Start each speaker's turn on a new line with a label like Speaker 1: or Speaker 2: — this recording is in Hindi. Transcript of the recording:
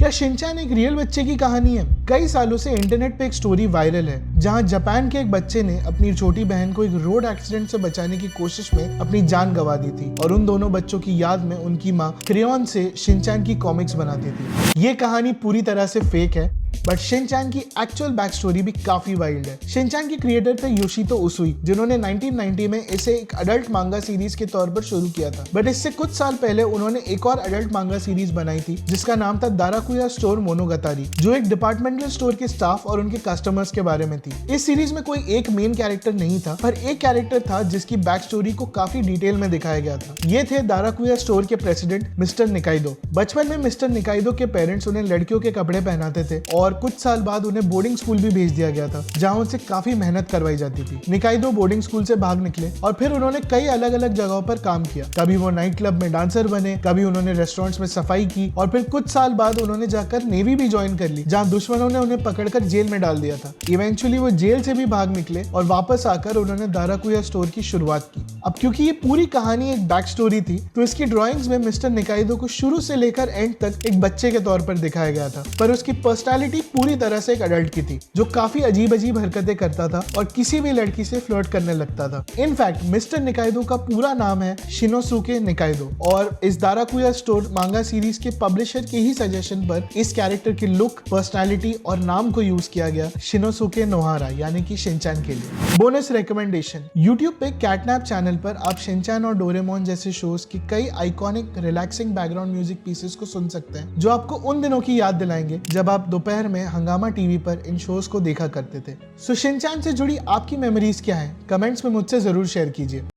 Speaker 1: क्या शिनचैन एक रियल बच्चे की कहानी है? कई सालों से इंटरनेट पे एक स्टोरी वायरल है जहां जापान के एक बच्चे ने अपनी छोटी बहन को एक रोड एक्सीडेंट से बचाने की कोशिश में अपनी जान गंवा दी थी और उन दोनों बच्चों की याद में उनकी माँ क्रेयॉन से शिनचैन की कॉमिक्स बनाती थी। ये कहानी पूरी तरह से फेक है, बट शिनचैन की एक्चुअल बैक स्टोरी भी काफी वाइल्ड है। शिनचैन के क्रिएटर थे योशितो उसूई, जिन्होंने 1990 में इसे एक अडल्ट मांगा सीरीज के तौर पर शुरू किया था। बट इससे कुछ साल पहले उन्होंने एक और अडल्ट मांगा सीरीज बनाई थी जिसका नाम था दाराकुया स्टोर मोनोगतारी, जो एक डिपार्टमेंटल स्टोर के स्टाफ और उनके कस्टमर्स के बारे में थी। इस सीरीज में कोई एक मेन कैरेक्टर नहीं था, पर एक कैरेक्टर था जिसकी बैक स्टोरी को काफी डिटेल में दिखाया गया था। ये थे दाराकुया स्टोर के प्रेसिडेंट मिस्टर निकाइदो। बचपन में मिस्टर निकाइदो के पेरेंट्स उन्हें लड़कियों के कपड़े पहनाते थे और कुछ साल बाद उन्हें बोर्डिंग स्कूल भी भेज दिया गया था जहां उनसे काफी मेहनत करवाई जाती थी। निकाइदो बोर्डिंग स्कूल से भाग निकले और फिर उन्होंने कई अलग अलग जगहों पर काम किया। कभी वो नाइट क्लब में डांसर बने, कभी उन्होंने रेस्टोरेंट्स में सफाई की और फिर कुछ साल बाद उन्होंने जाकर नेवी भी ज्वाइन कर ली, जहां दुश्मनों ने उन्हें पकड़कर जेल में डाल दिया था। इवेंचुअली वो जेल से भी भाग निकले और वापस आकर उन्होंने दाराकुया स्टोर की शुरुआत की। अब क्योंकि ये पूरी कहानी एक बैक स्टोरी थी, तो इसकी ड्राइंग्स में मिस्टर निकाइदो को शुरू से लेकर एंड तक एक बच्चे के तौर पर दिखाया गया था, पर उसकी पर्सनैलिटी पूरी तरह से एक अडल्ट की थी, जो काफी अजीब अजीब हरकतें करता था और किसी भी लड़की से फ्लर्ट करने लगता था। इनफैक्ट मिस्टर निकाइदो का पूरा नाम है शिनोसुके निकाइदो और इस दाराकुया स्टोर मांगा सीरीज के पब्लिशर के ही सजेशन पर इस कैरेक्टर की लुक, पर्सनैलिटी और नाम को यूज किया गया शिनोसुके नोहारा यानी कि शिनचैन के लिए। बोनस रिकमेंडेशन, यूट्यूब पे कैटनैप चैनल पर आप शिनचैन और डोरेमोन जैसे शोज की कई iconic relaxing background music pieces को सुन सकते हैं, जो आपको उन दिनों की याद दिलाएंगे जब आप दोपहर में हंगामा टीवी पर इन शोज को देखा करते थे। सो शिनचैन से जुड़ी आपकी मेमोरीज क्या हैं? कमेंट्स में मुझसे जरूर शेयर कीजिए।